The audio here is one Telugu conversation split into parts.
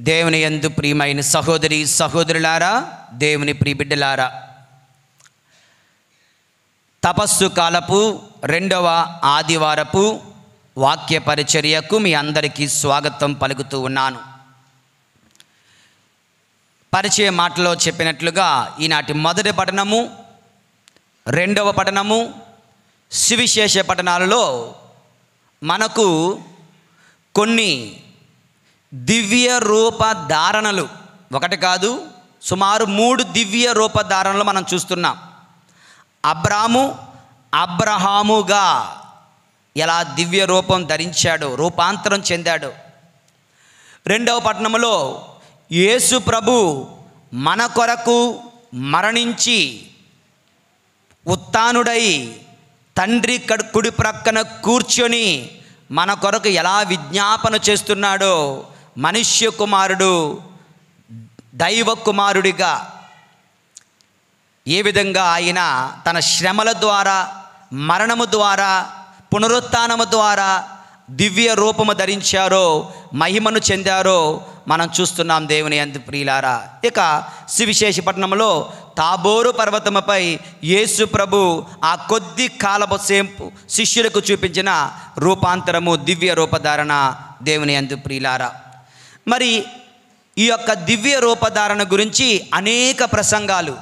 దేవుని యందు ప్రియమైన సహోదరి సహోదరులారా, దేవుని ప్రియబిడ్డలారా, తపస్సు కాలపు 2వ ఆదివారపు వాక్య పరిచర్యకు మీ అందరికీ స్వాగతం పలుకుతూ ఉన్నాను. పరిచయ మాటలో చెప్పినట్లుగా ఈనాటి మొదటి పఠనము, 2వ పఠనము, సువిశేష పఠనాలలో మనకు కొన్ని దివ్య రూప ధారణలు, ఒకటి కాదు సుమారు 3 దివ్య రూప ధారణలు మనం చూస్తున్నాం. అబ్రహాముగా ఎలా దివ్య రూపం ధరించాడో, రూపాంతరం చెందాడో. 2వ పట్టణంలో యేసు ప్రభు మన కొరకు మరణించి ఉత్థానుడై తండ్రి కుడి ప్రక్కన కూర్చొని మన కొరకు ఎలా విజ్ఞాపన చేస్తున్నాడో, మనుష్య కుమారుడు దైవ కుమారుడిగా ఏ విధంగా ఆయన తన శ్రమల ద్వారా, మరణము ద్వారా, పునరుత్థానము ద్వారా దివ్య రూపము ధరించారో, మహిమను చెందారో మనం చూస్తున్నాం. దేవుని యందు ప్రియులారా, ఇక సువిశేష పట్టణంలో తాబోరు పర్వతముపై యేసు ప్రభు ఆ కొద్ది కాలపు సేపు శిష్యులకు చూపించిన రూపాంతరము, దివ్య రూపధారణ. దేవుని యందు ప్రియులారా, మరి ఈ యొక్క దివ్య రూపధారణ గురించి అనేక ప్రసంగాలు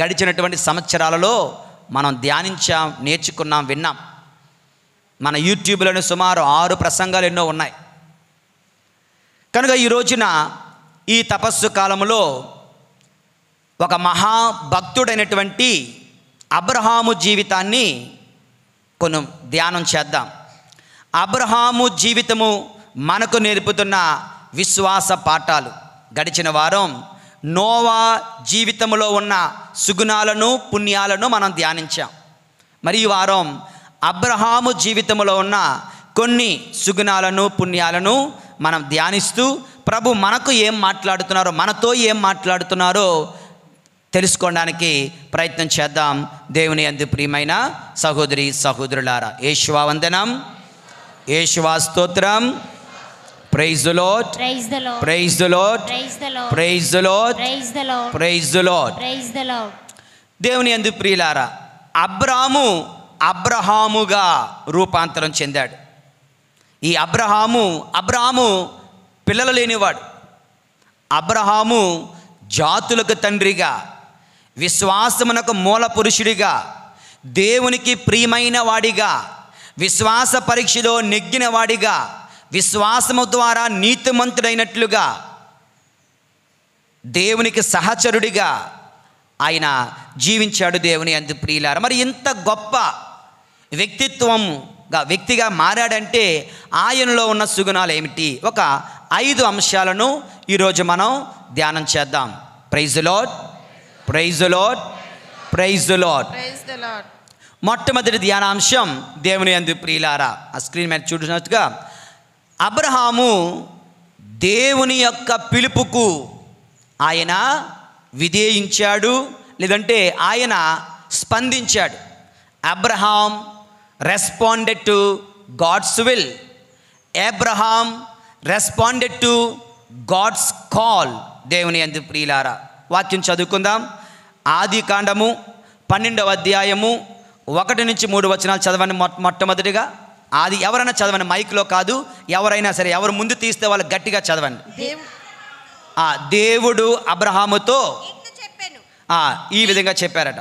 గడిచినటువంటి సంవత్సరాలలో మనం ధ్యానించాం, నేర్చుకున్నాం, విన్నాం. మన యూట్యూబ్లోనే సుమారు 6 ప్రసంగాలు ఎన్నో ఉన్నాయి. కనుక ఈ రోజున ఈ తపస్సు కాలంలో ఒక మహాభక్తుడైనటువంటి అబ్రహాము జీవితాన్ని కొన్ని ధ్యానం చేద్దాం. అబ్రహాము జీవితము మనకు నేర్పుతున్న విశ్వాస పాఠాలు. గడిచిన వారం నోవా జీవితంలో ఉన్న సుగుణాలను, పుణ్యాలను మనం ధ్యానించాం. మరి ఈ వారం అబ్రహాము జీవితంలో ఉన్న కొన్ని సుగుణాలను, పుణ్యాలను మనం ధ్యానిస్తూ ప్రభు మనకు ఏం మాట్లాడుతున్నారో, మనతో ఏం మాట్లాడుతున్నారో తెలుసుకోవడానికి ప్రయత్నం చేద్దాం. దేవుని యందు ప్రియమైన సహోదరి సహోదరులారా, యేషువా వందనం, యేషువా స్తోత్రం. Praise the Lord, praise the Lord, praise the Lord, praise the Lord, praise the Lord, praise the Lord, praise the Lord. దేవుని యందు ప్రియులారా, అబ్రహాముగా రూపాంతరం చెందాడు. ఈ అబ్రహాము పిల్లలు లేనివాడు. అబ్రహాము జాతులకు తండ్రిగా, విశ్వాసమునకు మూల పురుషుడిగా, దేవునికి ప్రియమైన వాడిగా, విశ్వాస పరీక్షలో నెగ్గిన వాడిగా, విశ్వాసము ద్వారా నీతిమంతుడైనట్లుగా, దేవునికి సహచరుడిగా ఆయన జీవించాడు. దేవుని యందు ప్రియులారా, మరి ఇంత గొప్ప వ్యక్తిగా మారాడంటే ఆయనలో ఉన్న సుగుణాలు ఏమిటి? ఒక 5 అంశాలను ఈరోజు మనం ధ్యానం చేద్దాం. Praise the Lord, praise the Lord, praise the Lord. మొట్టమొదటి ధ్యానాంశం దేవుని యందు ప్రియులారా, ఆ స్క్రీన్ మీద చూసినట్టుగా అబ్రహాము దేవుని యొక్క పిలుపుకు ఆయన విధేయించాడు, లేదంటే ఆయన స్పందించాడు. Abraham responded to God's will. Abraham responded to God's call. దేవుని యందు ప్రియులారా, వాక్యం చదువుకుందాం. ఆది కాండము 12వ అధ్యాయము 1 నుంచి 3 వచనాలు చదవండి. మొట్టమొదటిగా అది ఎవరైనా చదవండి, మైక్లో కాదు, ఎవరైనా సరే, ఎవరు ముందు తీస్తే వాళ్ళు గట్టిగా చదవండి. దేవుడు అబ్రహాముతో ఈ విధంగా చెప్పారట,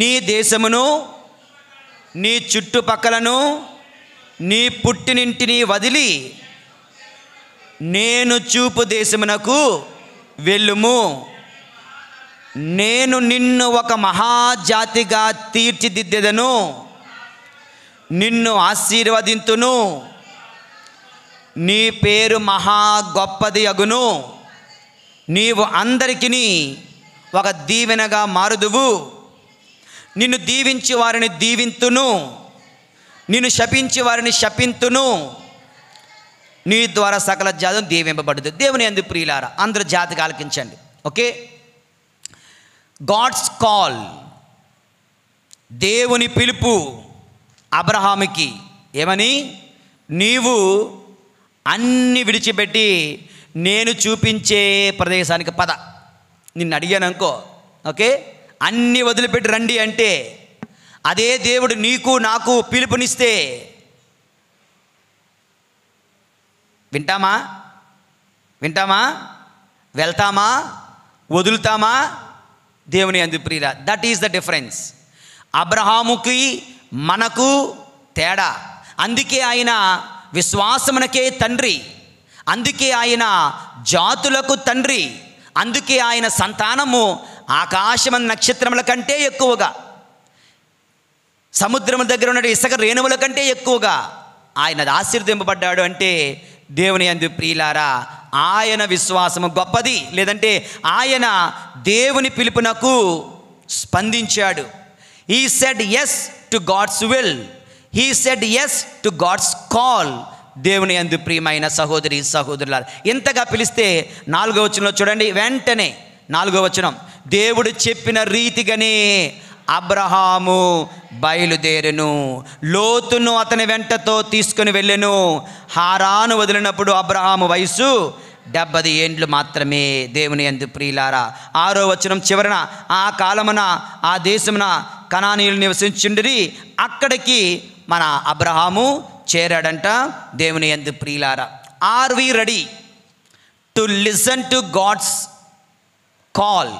నీ దేశమును, నీ చుట్టుపక్కలను, నీ పుట్టినింటిని వదిలి నేను చూపు దేశమునకు వెళ్ళుము. నేను నిన్ను ఒక మహాజాతిగా తీర్చిదిద్దెదను, నిన్ను ఆశీర్వదింతును, నీ పేరు మహా గొప్పది అగును, నీవు అందరికీ ఒక దీవెనగా మారుదువు, నిన్ను దీవించి వారిని దీవింతును, నిన్ను శపించి వారిని శపింతును, నీ ద్వారా సకల జాతం దీవింపబడదు. దేవుని యందు ప్రియులారా, అందరూ జాతికి ఆలకించండి. ఓకే, గాడ్స్ కాల్, దేవుని పిలుపు అబ్రహాముకి ఏమని? నీవు అన్ని విడిచిపెట్టి నేను చూపించే ప్రదేశానికి పద. నిన్ను అడిగాను అనుకో, ఓకే, అన్నీ వదిలిపెట్టి రండి అంటే అదే దేవుడు నీకు నాకు పిలుపునిస్తే వింటామా? వెళ్తామా? వదులుతామా? దేవుని యందు ప్రియుల, దట్ ఈస్ ద డిఫరెన్స్. అబ్రహాముకి మనకు తేడా. అందుకే ఆయన విశ్వాసమునకే తండ్రి, అందుకే ఆయన జాతులకు తండ్రి, అందుకే ఆయన సంతానము ఆకాశం నక్షత్రముల కంటే ఎక్కువగా, సముద్రము దగ్గర ఉన్న ఇసుక రేణువుల కంటే ఎక్కువగా ఆయన ఆశీర్వదింపబడ్డాడు. అంటే దేవుని యందు ప్రియులారా, ఆయన విశ్వాసము గొప్పది. లేదంటే ఆయన దేవుని పిలుపునకు స్పందించాడు. He said yes to God's will, he said yes to God's call. దేవుని యందు ప్రియమైన సహోదరి సహోదరులారా, ఇంతగా పిలిస్తే 4వ వచనంలో చూడండి, వెంటనే 4వ వచనం, దేవుడు చెప్పిన రీతిగానే అబ్రహాము బయలుదేరెను, లోతును అతని వెంటతో తీసుకుని వెళ్ళెను. హారాను వదిలినప్పుడు అబ్రహాము వయసు 70 ఏండ్లు మాత్రమే. దేవుని యందు ప్రియులారా, 6వ వచనం చివరన, ఆ కాలమున ఆ దేశమున కనానీయులు నివసించుండిరి, అక్కడికి మన అబ్రహాము చేరాడంట. దేవుని యందు ప్రియులారా, are we ready to listen to God's call?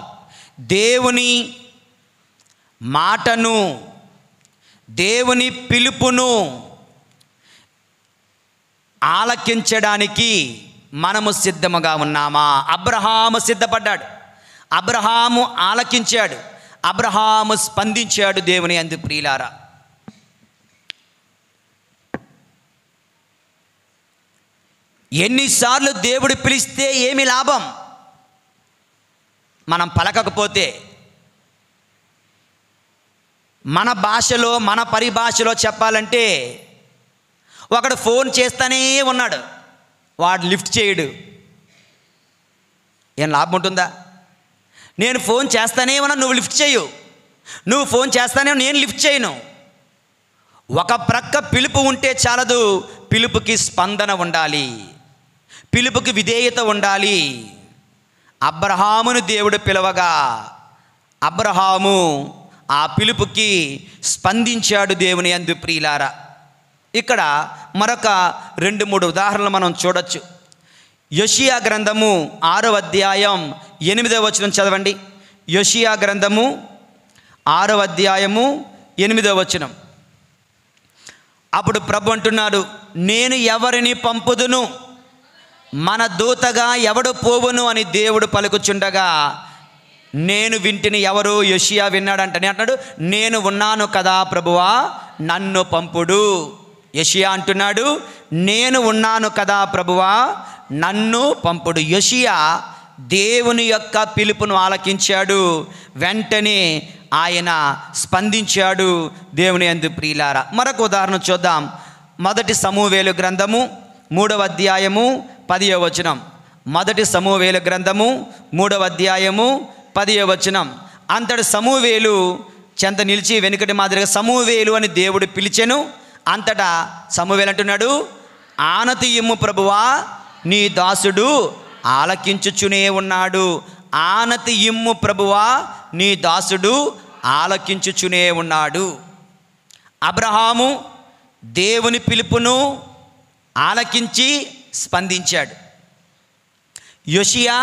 దేవుని మాటను, దేవుని పిలుపును ఆలకించడానికి మనము సిద్ధముగా ఉన్నామా? అబ్రహాము సిద్ధపడ్డాడు, అబ్రహాము ఆలకించాడు, అబ్రహాము స్పందించాడు. దేవుని యందు ప్రియులారా, ఎన్నిసార్లు దేవుడు పిలిస్తే ఏమి లాభం? మనం పలకకపోతే, మన భాషలో మన పరిభాషలో చెప్పాలంటే, ఒకడు ఫోన్ చేస్తూనే ఉన్నాడు, వాడు లిఫ్ట్ చేయడు, ఏం లాభం ఉంటుందా? నేను ఫోన్ చేస్తానే ఉన్నా, నువ్వు లిఫ్ట్ చేయు, నువ్వు ఫోన్ చేస్తానే నేను లిఫ్ట్ చేయను. ఒక ప్రక్క పిలుపు ఉంటే చాలదు, పిలుపుకి స్పందన ఉండాలి, పిలుపుకి విధేయత ఉండాలి. అబ్రహామును దేవుడు పిలవగా అబ్రహాము ఆ పిలుపుకి స్పందించాడు. దేవుని యందు ప్రియులారా, ఇక్కడ మరొక 2-3 ఉదాహరణలు మనం చూడొచ్చు. యోషియా గ్రంథము 6వ అధ్యాయం 8వ వచనం చదవండి. యోషియా గ్రంథము 6వ అధ్యాయము 8వ వచనం. అప్పుడు ప్రభు అంటున్నాడు, నేను ఎవరిని పంపుదును, మన దూతగా ఎవడు పోవును అని దేవుడు పలుకుచుండగా నేను వింటిని. ఎవరు? యోషియా విన్నాడంట. అంటున్నాడు, నేను ఉన్నాను కదా ప్రభువా, నన్ను పంపుడు. యోషియా అంటున్నాడు, నేను ఉన్నాను కదా ప్రభువా, నన్ను పంపుడు. యోషియా దేవుని యొక్క పిలుపును ఆలకించాడు, వెంటనే ఆయన స్పందించాడు. దేవుని యందు ప్రియులారా, మరొక ఉదాహరణ చూద్దాం. మొదటి సమూవేలు గ్రంథము 3వ అధ్యాయము 10వ వచనం. మొదటి సమూవేలు గ్రంథము 3వ అధ్యాయము 10వ వచనం. అంతటి సమూవేలు చెంత నిలిచి వెనుకటి మాదిరిగా సమూవేలు అని దేవుడు పిలిచెను. అంతటా సమూవేలు అంటున్నాడు, ఆనతి ఇమ్ము ప్రభువా, నీ దాసుడు ఆలకించుచునే ఉన్నాడు. ఆనతి ఇమ్ము ప్రభువా, నీ దాసుడు ఆలకించుచునే ఉన్నాడు. అబ్రహాము దేవుని పిలుపును ఆలకించి స్పందించాడు. యోషియా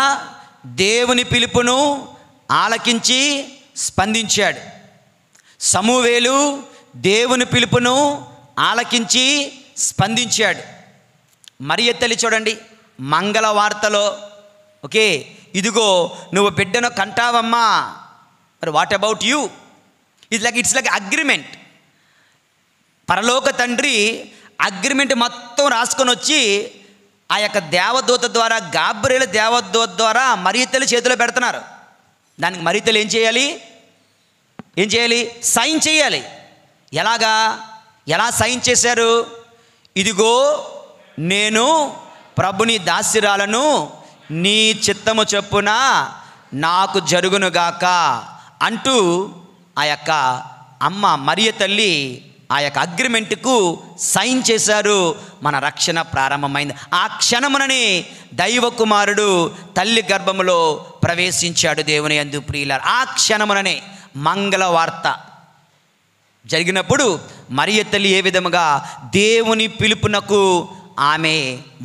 దేవుని పిలుపును ఆలకించి స్పందించాడు. సమూవేలు దేవుని పిలుపును ఆలకించి స్పందించాడు. మరియ తల్లి చూడండి, మంగళ వార్తలో, ఓకే, ఇదిగో నువ్వు బిడ్డను కంటావమ్మా, మరి what about you? It's like agreement. పరలోక తండ్రి అగ్రిమెంట్ మొత్తం రాసుకొని వచ్చి ఆ యొక్క దేవదూత ద్వారా, గాబ్రియేలు దేవదూత ద్వారా మరియ తల్లి చేతిలో పెడుతున్నారు. దానికి మరియ తల్లి ఏం చేయాలి? సైన్ చేయాలి. ఎలా సైన్ చేశారు? ఇదిగో నేను ప్రభుని దాసిరాలను, నీ చిత్తము చొప్పున నాకు జరుగునుగాక అంటూ ఆ యొక్క అమ్మ మరియ తల్లి ఆ యొక్క అగ్రిమెంట్కు సైన్ చేశారు. మన రక్షణ ప్రారంభమైంది. ఆ క్షణముననే దైవ కుమారుడు తల్లి గర్భములో ప్రవేశించాడు. దేవుని యందు ప్రియులారా, ఆ క్షణముననే మంగళవార్త జరిగినప్పుడు మరియ తల్లి ఏ విధముగా దేవుని పిలుపునకు ఆమె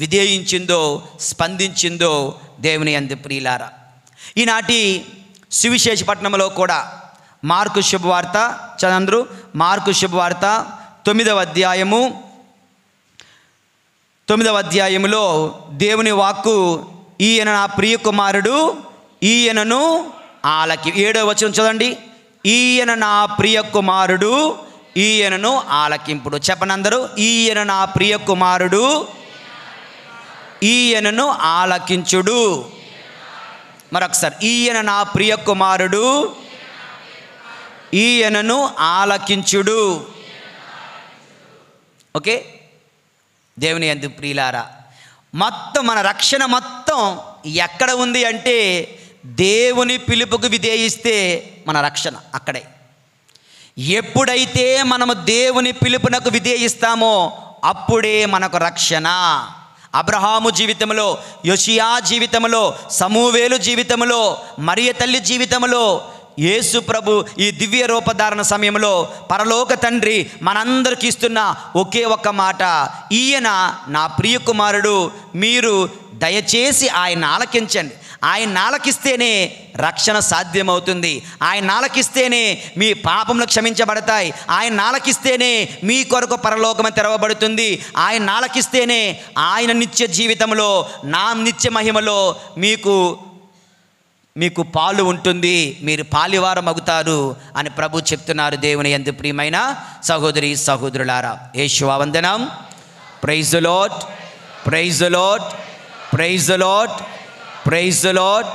విధేయించిందో, స్పందించిందో దేవుని యందు ప్రియులారా. ఈనాటి సువిశేష పట్టణంలో కూడా మార్కు శుభవార్త చంద్రు మార్కు శుభవార్త 9వ అధ్యాయములో దేవుని వాక్కు, ఈయన నా ప్రియ కుమారుడు, ఈయనను ఆలకి. 7వ వచనం చదవండి. ఈయన నా ప్రియ కుమారుడు, ఈయనను ఆలకింపుడు. చెప్పనందరూ, ఈయన నా ప్రియ కుమారుడు, ఈయనను ఆలకించుడు. మరొకసారి, ఈయన నా ప్రియ కుమారుడు, ఈయనను ఆలకించుడు. ఓకే, దేవుని యందు ప్రియులారా, మొత్తం మన రక్షణ మొత్తం ఎక్కడ ఉంది అంటే దేవుని పిలుపుకు విధేయిస్తే మన రక్షణ అక్కడే. ఎప్పుడైతే మనము దేవుని పిలుపునకు విధేయిస్తామో అప్పుడే మనకు రక్షణ. అబ్రహాము జీవితంలో, యోషియా జీవితంలో, సమూవేలు జీవితంలో, మరియ తల్లి జీవితంలో, యేసు ప్రభు ఈ దివ్య రూపధారణ సమయంలో పరలోక తండ్రి మనందరికీ ఇస్తున్న ఒకే ఒక్క మాట, ఈయన నా ప్రియ కుమారుడు, మీరు దయచేసి ఆయన ఆలకించండి. ఆయన ఆలకిస్తేనే రక్షణ సాధ్యమవుతుంది. ఆయన ఆలకిస్తేనే మీ పాపములు క్షమించబడతాయి. ఆయన ఆలకిస్తేనే మీ కొరకు పరలోకము తెరవబడుతుంది. ఆయన ఆలకిస్తేనే ఆయన నిత్య జీవితంలో, నా నిత్య మహిమలో మీకు పాలు ఉంటుంది, మీరు పాలివారం అవుతారు అని ప్రభు చెప్తున్నారు. దేవుని యందు ప్రియమైన సహోదరి సహోదరులారా, యేషువా వందనం. Praise the Lord, praise the Lord, praise the Lord, praise the Lord,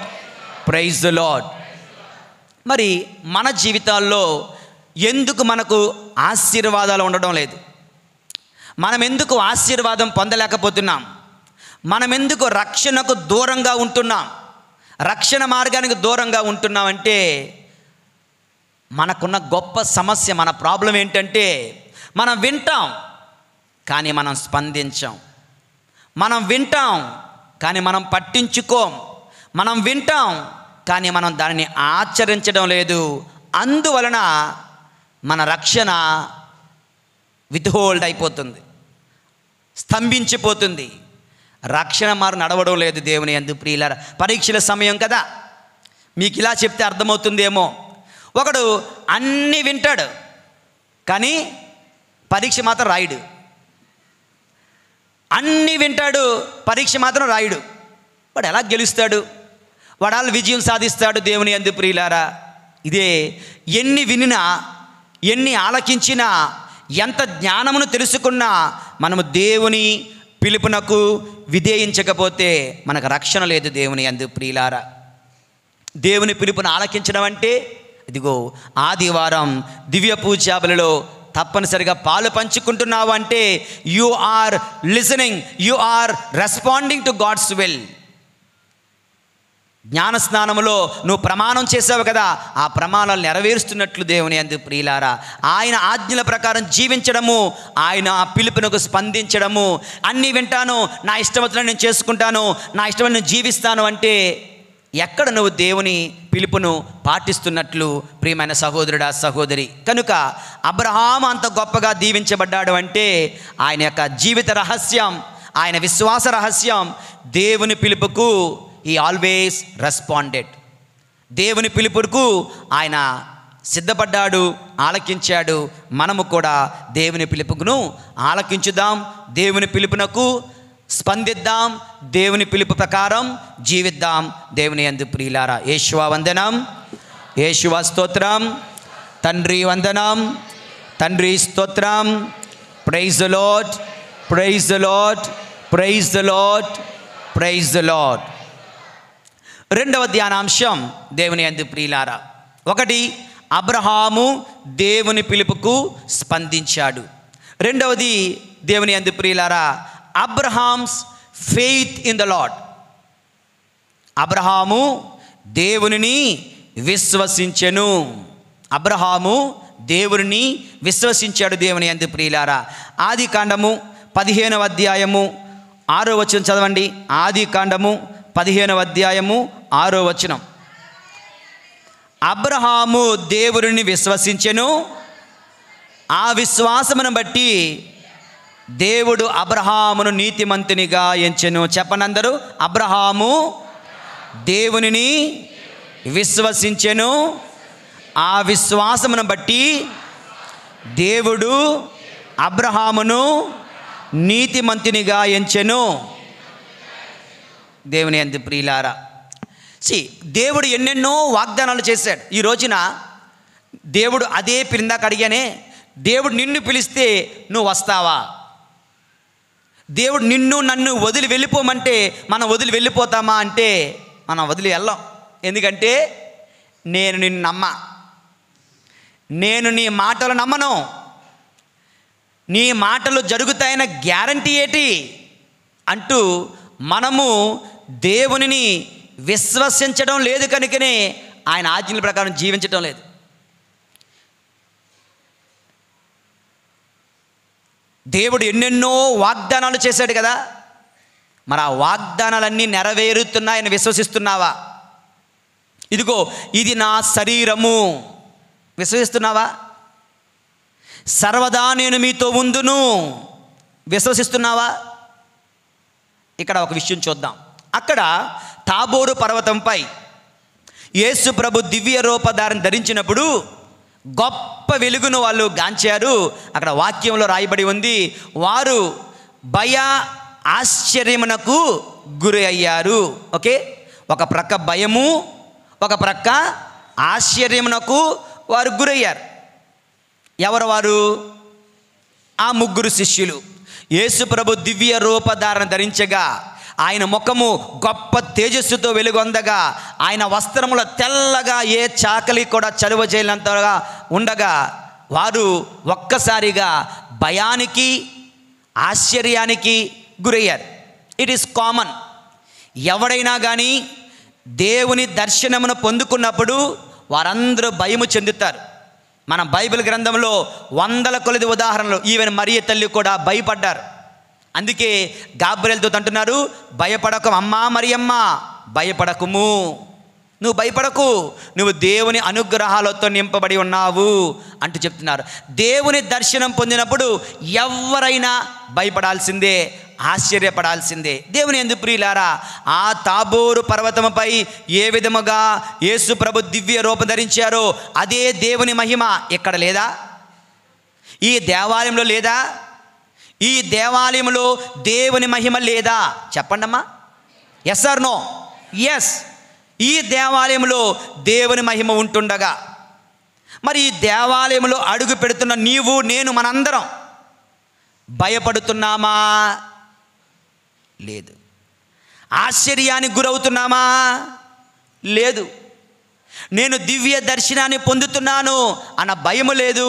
praise the Lord. మరి మన జీవితాల్లో ఎందుకు మనకు ఆశీర్వాదాలు ఉండడం లేదు? మనం ఎందుకు ఆశీర్వాదం పొందలేకపోతున్నాం? మనం ఎందుకు రక్షణకు దూరంగా ఉంటున్నాం? రక్షణ మార్గానికి దూరంగా ఉంటున్నామంటే మనకున్న గొప్ప సమస్య, మన ప్రాబ్లం ఏంటంటే మనం వింటాం కానీ మనం స్పందించాం. మనం వింటాం కానీ మనం పట్టించుకోం. మనం వింటాం కానీ మనం దానిని ఆచరించడం లేదు. అందువలన మన రక్షణ విత్హోల్డ్ అయిపోతుంది, స్తంభించిపోతుంది. రక్షణ మారు నడవడం లేదు. దేవుని యందు ప్రియులారా, పరీక్షల సమయం కదా, మీకు ఇలా చెప్తే అర్థమవుతుందేమో. ఒకడు అన్నీ వింటాడు కానీ పరీక్ష మాత్రం రాయడు. అన్నీ వింటాడు, పరీక్ష మాత్రం రాయడు. వాడు ఎలా గెలుస్తాడు? వాడు అలా విజయం సాధిస్తాడు? దేవుని యందు ప్రియులారా, ఇదే ఎన్ని వినినా, ఎన్ని ఆలకించినా, ఎంత జ్ఞానమును తెలుసుకున్నా మనము దేవుని పిలుపునకు విధేయించకపోతే మనకు రక్షణ లేదు. దేవుని యందు ప్రియులారా, దేవుని పిలుపును ఆలకించడం అంటే ఇదిగో ఆదివారం దివ్య పూజాబలిలో తప్పనిసరిగా పాలు పంచుకుంటున్నావు అంటే you are listening, you are responding to God's will. జ్ఞానస్నానములో నువ్వు ప్రమాణం చేసావు కదా, ఆ ప్రమాణాలు నెరవేరుస్తున్నట్లు దేవుని యందు ప్రియులారా, ఆయన ఆజ్ఞల ప్రకారం జీవించడము, ఆయన పిలుపునకు స్పందించడము. అన్నీ వింటాను, నా ఇష్టమతులను నేను చేసుకుంటాను, నా ఇష్టమని నేను జీవిస్తాను అంటే ఎక్కడ నువ్వు దేవుని పిలుపును పాటిస్తున్నట్లు ప్రియమైన సహోదరుడా, సహోదరి? కనుక అబ్రహాము అంత గొప్పగా దీవించబడ్డాడు అంటే ఆయన యొక్క జీవిత రహస్యం, ఆయన విశ్వాస రహస్యం దేవుని పిలుపుకు he always responded. దేవుని పిలుపుకు ఆయన సిద్ధపడ్డాడు, ఆలకించాడు. మనము కూడా దేవుని పిలుపును ఆలకించుదాం, దేవుని పిలుపునకు స్పందిద్దాం, దేవుని పిలుపు ప్రకారం జీవిద్దాం. దేవుని యందు ప్రియులారా, యేషువా వందనం, యేషువా స్తోత్రం, తండ్రి వందనం, తండ్రి స్తోత్రం. Praise the Lord, praise the Lord, praise the Lord, praise the Lord. రెండవ ధ్యానాంశం దేవుని యందు ప్రియులారా, ఒకటి అబ్రహాము దేవుని పిలుపుకు స్పందించాడు. రెండవది దేవుని యందు ప్రియులారా, Abraham's faith in the lord. Abraham దేవునిని విశ్వసించెను. అబ్రహాము దేవుని విశ్వసించాడు. దేవుని యందు ప్రియులారా, ఆది కాండము 15వ అధ్యాయము 6వ వచనం చదవండి. ఆది కాండము 15వ అధ్యాయము 6వ వచనం. అబ్రహాము దేవుని విశ్వసించెను, ఆ విశ్వాసమును బట్టి దేవుడు అబ్రహామును నీతిమంతునిగా ఎంచెను. చెప్పండి అందరూ, అబ్రహాము దేవునిని విశ్వసించెను, ఆ విశ్వాసమును బట్టి దేవుడు అబ్రహామును నీతిమంతునిగా ఎంచెను. దేవుని యందు ప్రియులారా, దేవుడు ఎన్నెన్నో వాగ్దానాలు చేశాడు. ఈ రోజున దేవుడు అదే ఇందాక అడిగానే, దేవుడు నిన్ను పిలిస్తే నువ్వు వస్తావా? దేవుడు నిన్ను నన్ను వదిలి వెళ్ళిపోమంటే మనం వదిలి వెళ్ళిపోతామా అంటే మనం వదిలి వెళ్ళాం. ఎందుకంటే నేను నిన్ను నమ్మా, నేను నీ మాటలు నమ్మను. నీ మాటలు జరుగుతాయన్న గ్యారంటీ ఏంటి అంటూ మనము దేవునిని విశ్వసించడం లేదు, కనుకనే ఆయన ఆజ్ఞల ప్రకారం జీవించడం లేదు. దేవుడు ఎన్నెన్నో వాగ్దానాలు చేశాడు కదా, మరి ఆ వాగ్దానాలన్నీ నెరవేరుతున్నాయని విశ్వసిస్తున్నావా? ఇదిగో ఇది నా శరీరము విశ్వసిస్తున్నావా? సర్వదా నేను మీతో ఉందును విశ్వసిస్తున్నావా? ఇక్కడ ఒక విషయం చూద్దాం. అక్కడ తాబోరు పర్వతంపై యేసు ప్రభు దివ్య రూపధారణ ధరించినప్పుడు గొప్ప వెలుగును వాళ్ళు గాంచారు. అక్కడ వాక్యంలో రాయబడి ఉంది, వారు భయ ఆశ్చర్యమునకు గురి అయ్యారు. ఓకే, ఒక ప్రక్క భయము, ఒక ప్రక్క ఆశ్చర్యమునకు వారు గురయ్యారు. ఎవరు వారు? ఆ ముగ్గురు శిష్యులు. యేసు ప్రభు దివ్య రూపధారణ ధరించగా ఆయన ముఖము గొప్ప తేజస్సుతో వెలుగొందగా, ఆయన వస్త్రముల తెల్లగా ఏ చాకలి కూడా చలువ చేయనంతగా ఉండగా వారు ఒక్కసారిగా భయానికి ఆశ్చర్యానికి గురయ్యారు. It is common. ఎవడైనా కానీ దేవుని దర్శనమును పొందుకున్నప్పుడు వారందరూ భయము చెందుతారు. మన బైబిల్ గ్రంథంలో వందల కొలది ఉదాహరణలు, ఈవెన్ మరియ తల్లి కూడా భయపడ్డారు. అందుకే గాబ్రియెల్ దూత అంటున్నారు, భయపడకు అమ్మా మరియమ్మ, భయపడకుము, నువ్వు భయపడకు, నువ్వు దేవుని అనుగ్రహాలతో నింపబడి ఉన్నావు అంటూ చెప్తున్నారు. దేవుని దర్శనం పొందినప్పుడు ఎవరైనా భయపడాల్సిందే, ఆశ్చర్యపడాల్సిందే. దేవుని యందు ప్రియులారా, ఆ తాబోరు పర్వతముపై ఏ విధముగా యేసు ప్రభు దివ్య రూపం ధరించారో అదే దేవుని మహిమ ఇక్కడ లేదా? ఈ దేవాలయంలో లేదా? ఈ దేవాలయంలో దేవుని మహిమ లేదా? చెప్పండమ్మా, ఎస్ ఆర్ నో? ఎస్, ఈ దేవాలయంలో దేవుని మహిమ ఉంటుండగా మరి ఈ దేవాలయంలో అడుగు పెడుతున్న నీవు నేను మనందరం భయపడుతున్నామా? లేదు. ఆశ్చర్యానికి గురవుతున్నామా? లేదు. నేను దివ్య దర్శనాన్ని పొందుతున్నాను అన్న భయము లేదు,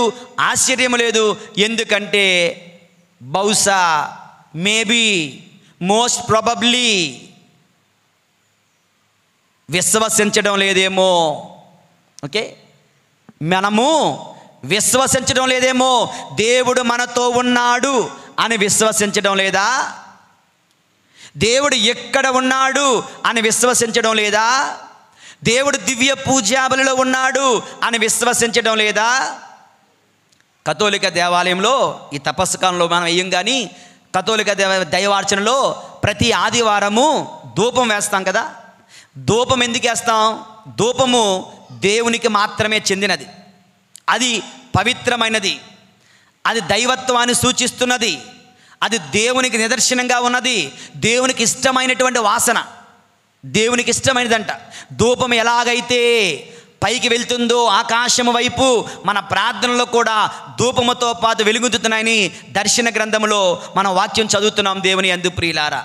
ఆశ్చర్యము లేదు. ఎందుకంటే బహుశా, మేబీ, మోస్ట్ ప్రాబబ్లీ విశ్వసించడం లేదేమో. ఓకే, మనము విశ్వసించడం లేదేమో. దేవుడు మనతో ఉన్నాడు అని విశ్వసించడం లేదా? దేవుడు ఎక్కడ ఉన్నాడు అని విశ్వసించడం లేదా? దేవుడు దివ్య పూజాబలిలో ఉన్నాడు అని విశ్వసించడం లేదా? కథోలిక దేవాలయంలో ఈ తపస్సు కాలంలో మనం వేయం, కానీ కథోలిక దైవార్చనలో ప్రతి ఆదివారము ధూపం వేస్తాం కదా. ధూపం ఎందుకు వేస్తాం? ధూపము దేవునికి మాత్రమే చెందినది, అది పవిత్రమైనది, అది దైవత్వాన్ని సూచిస్తున్నది, అది దేవునికి నిదర్శనంగా ఉన్నది, దేవునికి ఇష్టమైనటువంటి వాసన, దేవునికి ఇష్టమైనదంట. ధూపం ఎలాగైతే పైకి వెళ్తుందో ఆకాశము వైపు, మన ప్రార్థనలో కూడా ధూపముతో పాటు వెలుగుతున్నాయని దర్శన గ్రంథంలో మనం వాక్యం చదువుతున్నాం. దేవుని యందు ప్రియులారా,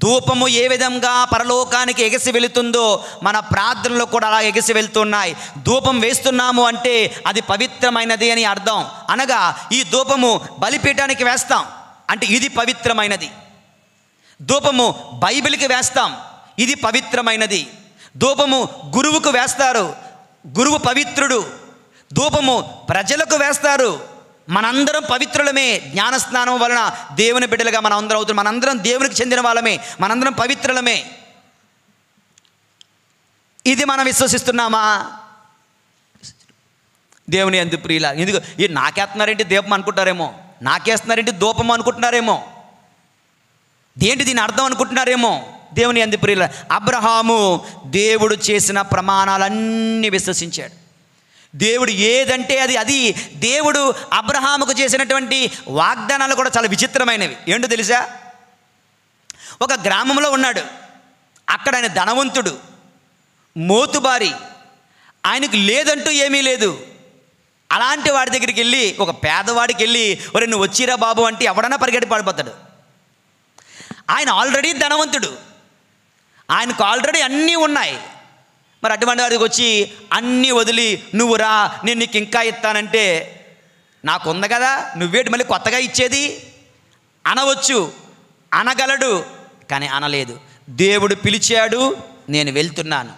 ధూపము ఏ విధంగా పరలోకానికి ఎగసి వెళుతుందో మన ప్రార్థనలో కూడా అలా ఎగసి వెళ్తున్నాయి. ధూపం వేస్తున్నాము అంటే అది పవిత్రమైనది అని అర్థం. అనగా ఈ ధూపము బలిపీఠానికి వేస్తాం అంటే ఇది పవిత్రమైనది. ధూపము బైబిల్కి వేస్తాం, ఇది పవిత్రమైనది. ధూపము గురువుకు వేస్తారు, గురువు పవిత్రుడు. ధూపము ప్రజలకు వేస్తారు. మనందరం పవిత్రులమే. జ్ఞానస్నానం వలన దేవుని బిడ్డలుగా మనం అందరం అవుతున్నాం. మనందరం దేవునికి చెందిన వాళ్ళమే, మనందరం పవిత్రులమే. ఇది మనం విశ్వసిస్తున్నామా? దేవుని యందు ప్రియులారా, ఎందుకు ఈ నాకేస్తున్నారేంటి దీపం అనుకుంటారేమో, నాకేస్తున్నారేంటి ధూపం అనుకుంటున్నారేమో, ఏంటి దీని అర్థం అనుకుంటున్నారేమో. దేవుని యందు ప్రియులారా, అబ్రహాము దేవుడు చేసిన ప్రమాణాలన్నీ విశ్వసించాడు. దేవుడు ఏదంటే అది దేవుడు అబ్రహాముకు చేసినటువంటి వాగ్దానాలు కూడా చాలా విచిత్రమైనవి. ఏంటో తెలుసా? ఒక గ్రామంలో ఉన్నాడు. అక్కడ ఆయన ధనవంతుడు, మోతుబారి, ఆయనకు లేదంటూ ఏమీ లేదు. అలాంటి వాడి దగ్గరికి వెళ్ళి, ఒక పేదవాడికి వెళ్ళి, ఒరే నువ్వు వచ్చిరా బాబు అంటే ఎవడన్నా పరిగెట్టి పడిపోతాడు. ఆయన ఆల్రెడీ ధనవంతుడు, ఆయనకు ఆల్రెడీ అన్నీ ఉన్నాయి. మరి అటువంటి వాడికి వచ్చి అన్నీ వదిలి నువ్వు రా, నేను నీకు ఇంకా ఇస్తానంటే నాకుంది కదా, నువ్వేటి మళ్ళీ కొత్తగా ఇచ్చేది అనవచ్చు, అనగలడు. కానీ అనలేదు. దేవుడు పిలిచాడు, నేను వెళ్తున్నాను.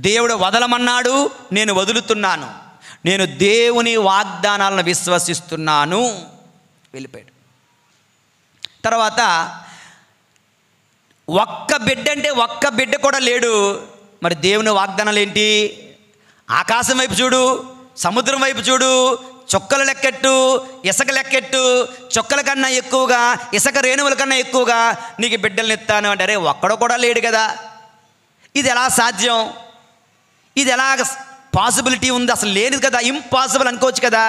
దేవుడు వదలమన్నాడు, నేను వదులుతున్నాను. నేను దేవుని వాగ్దానాలను విశ్వసిస్తున్నాను. వెళ్ళిపోయాడు. తర్వాత ఒక్క బిడ్డ కూడా లేడు. మరి దేవుని వాగ్దానాలు ఏంటి? ఆకాశం వైపు చూడు, సముద్రం వైపు చూడు, చుక్కలు లెక్కెట్టు, ఇసుక లెక్కెట్టు, చుక్కల కన్నా ఎక్కువగా, ఇసుక రేణువుల కన్నా ఎక్కువగా నీకు బిడ్డలను ఇస్తాను అంటే, అరే ఒక్కడో కూడా లేడు కదా, ఇది ఎలా సాధ్యం, ఇది ఎలా పాసిబిలిటీ ఉంది, అసలు లేదు కదా, ఇంపాసిబుల్ అనుకోవచ్చు కదా.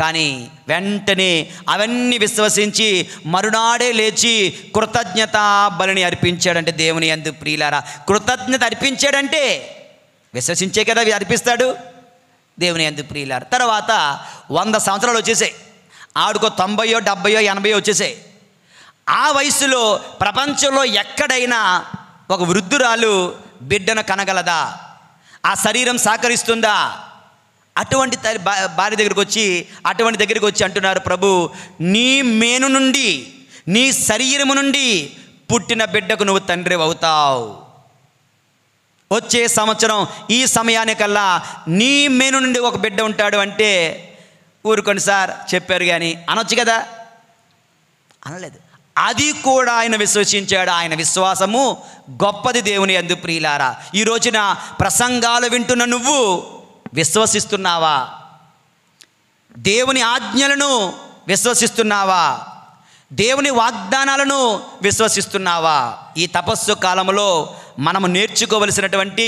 కానీ వెంటనే అవన్నీ విశ్వసించి మరునాడే లేచి కృతజ్ఞత బలిని అర్పించాడంటే దేవుని యందు ప్రియులారా, కృతజ్ఞత అర్పించాడంటే విశ్వసించే కదా అర్పిస్తాడు. దేవుని యందు ప్రియులారా, తర్వాత 100 సంవత్సరాలు వచ్చేసాయి. ఆడుకో 90, 70, 80 వచ్చేసాయి. ఆ వయసులో ప్రపంచంలో ఎక్కడైనా ఒక వృద్ధురాలు బిడ్డను కనగలదా? ఆ శరీరం సహకరిస్తుందా? అటువంటి భార్య దగ్గరికి వచ్చి అంటున్నారు, ప్రభు నీ మేను నుండి, నీ శరీరము నుండి పుట్టిన బిడ్డకు నువ్వు తండ్రి అవుతావు. వచ్చే సంవత్సరం ఈ సమయానికల్లా నీ మేను నుండి ఒక బిడ్డ ఉంటాడు అంటే ఊరుకోండి సార్ చెప్పారు కానీ అనొచ్చు కదా, అనలేదు. అది కూడా ఆయన విశ్వసించాడు. ఆయన విశ్వాసము గొప్పది. దేవుని యందు ప్రియులారా, ఈ రోజున ప్రసంగాలు వింటున్న నువ్వు విశ్వసిస్తున్నావా? దేవుని ఆజ్ఞలను విశ్వసిస్తున్నావా? దేవుని వాగ్దానాలను విశ్వసిస్తున్నావా? ఈ తపస్సు కాలంలో మనము నేర్చుకోవలసినటువంటి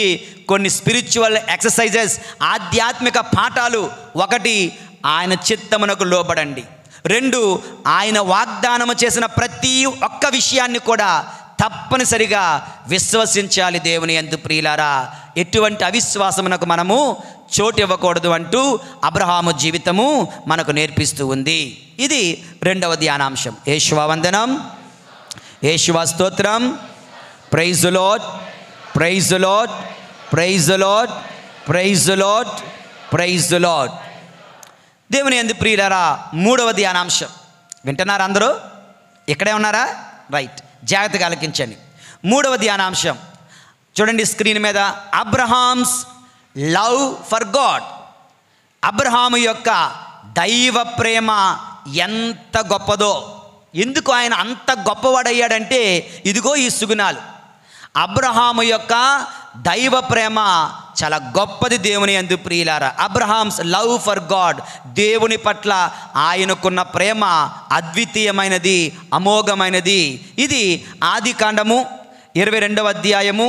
కొన్ని స్పిరిచువల్ ఎక్సర్సైజెస్, ఆధ్యాత్మిక పాఠాలు. 1, ఆయన చిత్తమునకు లోబడండి. 2, ఆయన వాగ్దానము చేసిన ప్రతి ఒక్క విషయాన్ని కూడా తప్పనిసరిగా విశ్వసించాలి. దేవుని యందు ప్రియులారా, ఎటువంటి అవిశ్వాసమునకు మనము చోటు ఇవ్వకూడదు అంటూ అబ్రహాము జీవితము మనకు నేర్పిస్తూ ఉంది. ఇది 2వ ధ్యానాంశం. యేషువా వందనం, యేషువా స్తోత్రం. Praise the Lord, praise the Lord, praise the Lord, praise the Lord, praise the Lord. దేవుని యందు ప్రియులారా, 3వ ధ్యానాంశం వింటున్నారా? అందరూ ఇక్కడే ఉన్నారా? రైట్, జాగ్రత్తగా ఆలకించండి. 3వ ధ్యానాంశం చూడండి స్క్రీన్ మీద. Abraham's love for God. Abraham యొక్క దైవ ప్రేమ ఎంత గొప్పదో. ఎందుకు ఆయన అంత గొప్పవాడయ్యాడంటే ఇదిగో ఈ సుగుణాలు. అబ్రహాము యొక్క దైవ ప్రేమ చాలా గొప్పది. దేవుని యందు ప్రియులారా, అబ్రహామ్స్ లవ్ ఫర్ గాడ్, దేవుని పట్ల ఆయనకున్న ప్రేమ అద్వితీయమైనది, అమోఘమైనది. ఇది ఆదికాండము 22వ అధ్యాయము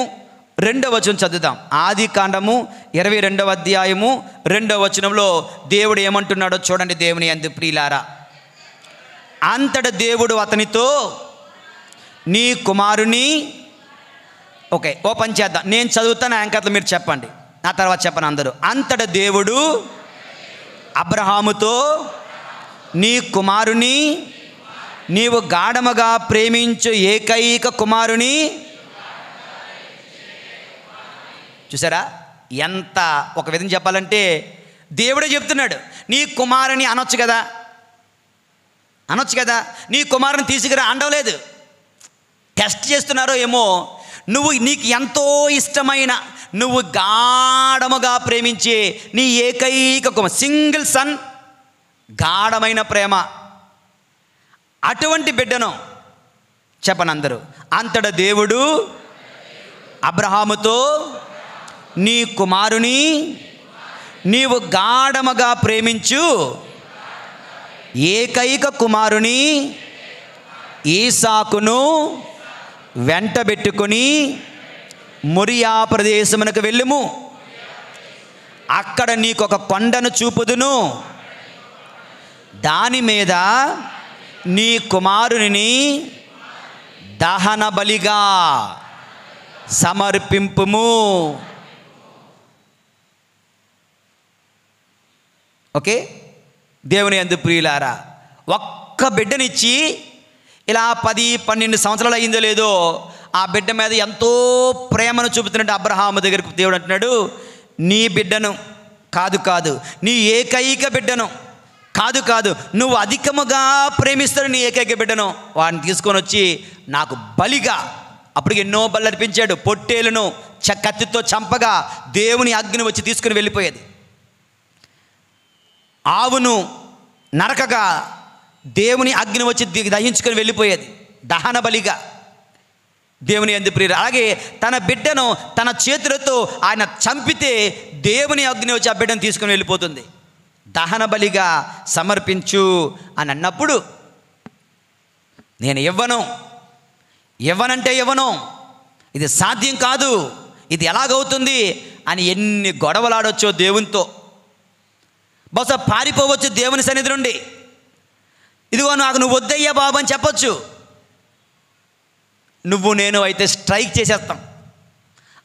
2వ వచనం చదువుదాం. ఆదికాండము 22వ అధ్యాయము 2వ వచనంలో దేవుడు ఏమంటున్నాడో చూడండి. దేవుని యందు ప్రియులారా, అంతట దేవుడు అతనితో నీ కుమారుని, ఓకే ఓపెన్ చేద్దాం, నేను చదువుతాను, యాంకర్లు మీరు చెప్పండి, నా తర్వాత చెప్పను అందరూ. అంతట దేవుడు అబ్రహాముతో నీ కుమారుని, నీవు గాఢముగా ప్రేమించు ఏకైక కుమారుని. చూసారా ఎంత, ఒక విధంగా చెప్పాలంటే దేవుడే చెప్తున్నాడు, నీ కుమారుని అనొచ్చు కదా, అనొచ్చు కదా, నీ కుమారుని తీసుకురా అండవలేదు. టెస్ట్ చేస్తున్నారో ఏమో. నీకు ఎంతో ఇష్టమైన, నువ్వు గాఢముగా ప్రేమించే నీ ఏకైక సింగిల్ సన్, గాఢమైన ప్రేమ, అటువంటి బిడ్డను చెప్పనందరూ. అంతటా దేవుడు అబ్రహాముతో, నీ కుమారుని నీవు గాఢముగా ప్రేమించు ఏకైక కుమారుని ఈసాకును వెంటబెట్టుకొని మొరియా ప్రదేశమునకు వెళ్ళుము. అక్కడ నీకొక కొండను చూపుదును, దాని మీద నీ కుమారుని దహన బలిగా సమర్పింపుము. ఓకే, దేవుని యందు ప్రియులారా, ఒక్క బిడ్డనిచ్చి ఇలా 10-12 సంవత్సరాలు అయిందో లేదో ఆ బిడ్డ మీద ఎంతో ప్రేమను చూపుతున్నట్టు అబ్రహాము దగ్గరకు దేవుడు అంటున్నాడు, నీ బిడ్డను కాదు, నీ ఏకైక బిడ్డను కాదు, నువ్వు అధికముగా ప్రేమిస్తాడు నీ ఏకైక బిడ్డను, వాడిని తీసుకొని వచ్చి నాకు బలిగా. అప్పటికి ఎన్నో బలు అర్పించాడు. పొట్టేలును కత్తితో చంపగా దేవుని అగ్ని వచ్చి తీసుకుని వెళ్ళిపోయేది. ఆవును నరకగా దేవుని అగ్ని వచ్చి దహించుకొని వెళ్ళిపోయేది, దహన బలిగా. దేవుని యందు ప్రియులు, అలాగే తన బిడ్డను తన చేతులతో ఆయన చంపితే దేవుని అగ్ని వచ్చి ఆ బిడ్డను తీసుకుని వెళ్ళిపోతుంది. దహన బలిగా సమర్పించు అని అన్నప్పుడు, నేను ఇవ్వనంటే ఇవ్వను, ఇది సాధ్యం కాదు, ఇది ఎలాగవుతుంది అని ఎన్ని గొడవలాడొచ్చో దేవునితో. బహుశా పారిపోవచ్చు దేవుని సన్నిధి నుండి. ఇదిగో నాకు నువ్వు వద్దయ్యా బాబు అని చెప్పొచ్చు. నువ్వు నేను అయితే స్ట్రైక్ చేసేస్తాం,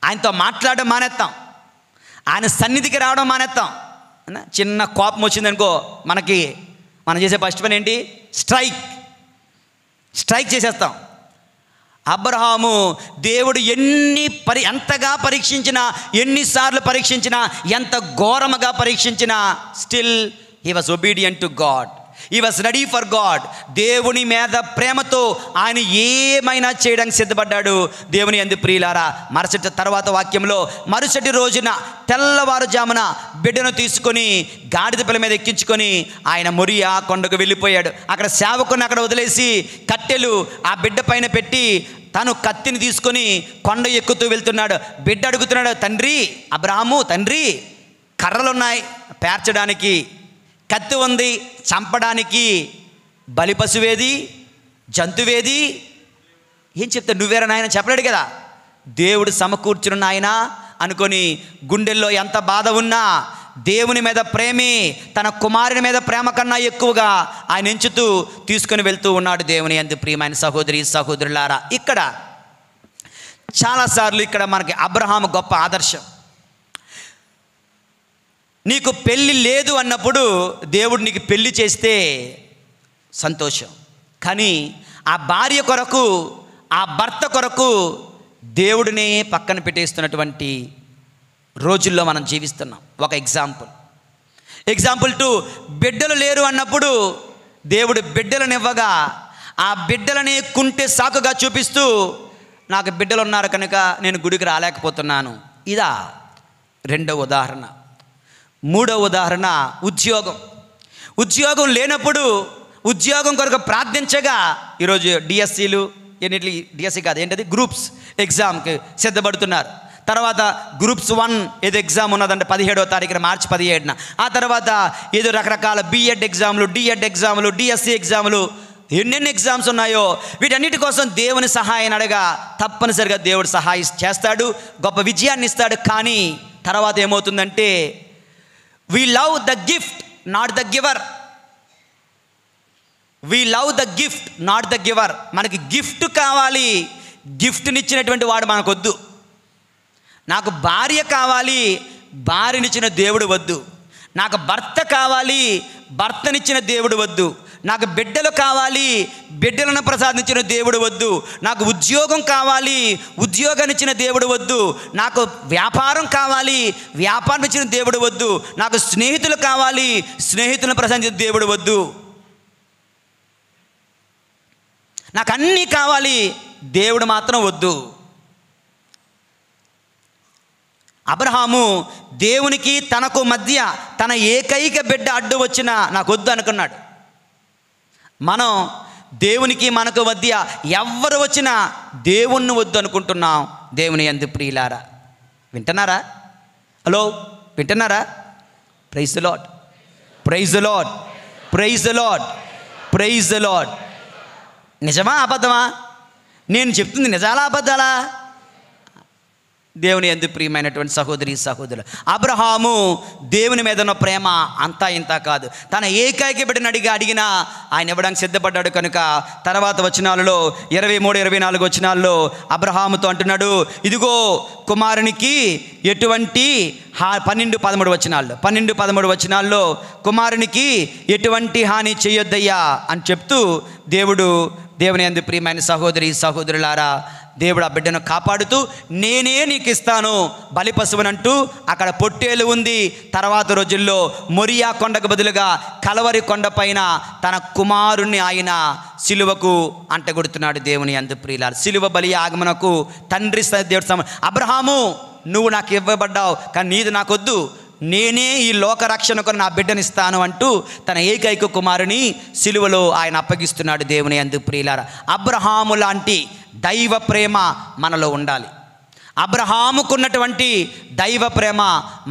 ఆయనతో మాట్లాడడం మానేస్తాం, ఆయన సన్నిధికి రావడం మానేస్తాం. చిన్న కోపం వచ్చిందనుకో మనం చేసే ఫస్ట్ పని ఏంటి? స్ట్రైక్ చేసేస్తాం. అబ్రహాము దేవుడు ఎంతగా పరీక్షించినా, ఎన్నిసార్లు పరీక్షించినా, ఎంత ఘోరముగా పరీక్షించినా, still he was obedient to God, he was ready for God. దేవుని మీద ప్రేమతో ఆయన ఏమైనా చేయడానికి సిద్ధపడ్డాడు. దేవుని యందు ప్రియులారా, తర్వాత వాక్యంలో మరుసటి రోజున తెల్లవారుజామున బిడ్డను తీసుకొని గాడిద పిల్ల మీద ఎక్కించుకొని ఆయన మొరియా కొండకు వెళ్ళిపోయాడు. అక్కడ సేవకుని అక్కడ వదిలేసి కట్టెలు ఆ బిడ్డ పైన పెట్టి తను కత్తిని తీసుకొని కొండ ఎక్కుతూ వెళ్తున్నాడు. బిడ్డ అడుగుతున్నాడు, తండ్రి అబ్రహాము, తండ్రి కర్రలున్నాయి పేర్చడానికి, కత్తి ఉంది చంపడానికి, బలి పశువేది, జంతువేది? ఏం చెప్తాడు? నువ్వేరా నాయన చెప్పలేడు కదా. దేవుడు సమకూర్చున్న నాయన అనుకొని గుండెల్లో ఎంత బాధ ఉన్నా దేవుని మీద ప్రేమే తన కుమారుని మీద ప్రేమ కన్నా ఎక్కువగా ఆయన ఎంచుతూ తీసుకొని వెళ్తూ ఉన్నాడు. దేవుని యందు ప్రియమైన సహోదరి సహోదరులారా, ఇక్కడ చాలాసార్లు ఇక్కడ మనకి అబ్రహాము గొప్ప ఆదర్శం. నీకు పెళ్ళి లేదు అన్నప్పుడు దేవుడు నీకు పెళ్ళి చేస్తే సంతోషం, కానీ ఆ భార్య కొరకు, ఆ భర్త కొరకు దేవుడిని పక్కన పెట్టేస్తున్నటువంటి రోజుల్లో మనం జీవిస్తున్నాం. ఒక ఎగ్జాంపుల్ 2, బిడ్డలు లేరు అన్నప్పుడు దేవుడు బిడ్డలను ఇవ్వగా ఆ బిడ్డలని కుంటే సాకుగా చూపిస్తూ, నాకు బిడ్డలు ఉన్నారు కనుక నేను గుడికి రాలేకపోతున్నాను. ఇదా రెండవ ఉదాహరణ. మూడవ ఉదాహరణ ఉద్యోగం లేనప్పుడు ఉద్యోగం కొరకు ప్రార్థించగా, ఈరోజు డిఎస్సీలు డిఎస్సీ కాదు ఏంటది గ్రూప్స్ ఎగ్జామ్కి సిద్ధపడుతున్నారు. తర్వాత గ్రూప్స్ 1 ఏదో ఎగ్జామ్ ఉన్నదంటే 17వ తారీఖున మార్చి 17న. ఆ తర్వాత ఏదో రకరకాల బిఎడ్ ఎగ్జామ్లు, డిఎడ్ ఎగ్జామ్లు, డిఎస్సీ ఎగ్జామ్లు, ఎన్నెన్ని ఎగ్జామ్స్ ఉన్నాయో వీటన్నిటి కోసం దేవుని సహాయాన్ని అడగా తప్పనిసరిగా దేవుడు సహాయం చేస్తాడు, గొప్ప విజయాన్ని ఇస్తాడు. కానీ తర్వాత ఏమవుతుందంటే, we love the gift not the giver. మనకి గిఫ్ట్ కావాలి, గిఫ్ట్నిచ్చినటువంటి వాడు మనకొద్దు. నాకు భార్య కావాలి, భార్యనిచ్చిన దేవుడు వద్దు. నాకు భర్త కావాలి, భర్తనిచ్చిన దేవుడు వద్దు. నాకు బిడ్డలు కావాలి, బిడ్డలను ప్రసాదించిన దేవుడు వద్దు. నాకు ఉద్యోగం కావాలి, ఉద్యోగాన్నిచ్చిన దేవుడు వద్దు. నాకు వ్యాపారం కావాలి, వ్యాపారం ఇచ్చిన దేవుడు వద్దు. నాకు స్నేహితులు కావాలి, స్నేహితులను ప్రసాదించిన దేవుడు వద్దు. నాకు అన్నీ కావాలి, దేవుడు మాత్రం వద్దు. అబ్రహాము దేవునికి తనకు మధ్య తన ఏకైక బిడ్డ అడ్డు వచ్చినా నాకు వద్దు అనుకున్నాడు. మనం దేవునికి మనకు మధ్య ఎవ్వరు వచ్చినా దేవుణ్ణి వద్దు అనుకుంటున్నాం. దేవుని యందు ప్రియులారా, వింటున్నారా? హలో, వింటున్నారా? Praise the Lord, praise the Lord, praise the Lord, praise the Lord. నిజమా అబద్ధమా? నేను చెప్తుంది నిజాలా అబద్ధాలా? దేవుని యందు ప్రియమైనటువంటి సహోదరి సహోదరులు, అబ్రహాము దేవుని మీద ఉన్న ప్రేమ అంతా ఇంత కాదు. తన ఏకైక బిడ్డను అడిగినా ఆయన ఇవ్వడానికి సిద్ధపడ్డాడు. కనుక తర్వాత వచనాలలో 23, 24 వచనాల్లో అబ్రహాముతో అంటున్నాడు, ఇదిగో కుమారునికి ఎటువంటి 12, 13 వచనాల్లో కుమారునికి ఎటువంటి హాని చేయొద్దయ్యా అని చెప్తూ దేవుని యందు ప్రియమైన సహోదరి సహోదరులారా, దేవుడు ఆ బిడ్డను కాపాడుతూ నేనే నీకు ఇస్తాను బలి పశువునంటూ అక్కడ పొట్టేలు ఉంది. తర్వాత రోజుల్లో మొరియా కొండకు బదులుగా కలవరి కొండ పైన తన కుమారుణ్ణి ఆయన సిలువకు అంటగొడుతున్నాడు. దేవుని యందు ప్రియులారా, సిలువ బలి ఆగమనకు తండ్రి దేవుడు అబ్రహాము నువ్వు నాకు ఇవ్వబడ్డావు, కానీ నీది నాకొద్దు, నేనే ఈ లోక రక్షణకు నా బిడ్డనిస్తాను అంటూ తన ఏకైక కుమారుని సిలువలో ఆయన అప్పగిస్తున్నాడు. దేవుని యందు ప్రియులారా, అబ్రహాము లాంటి దైవ ప్రేమ మనలో ఉండాలి. అబ్రహాముకున్నటువంటి దైవ ప్రేమ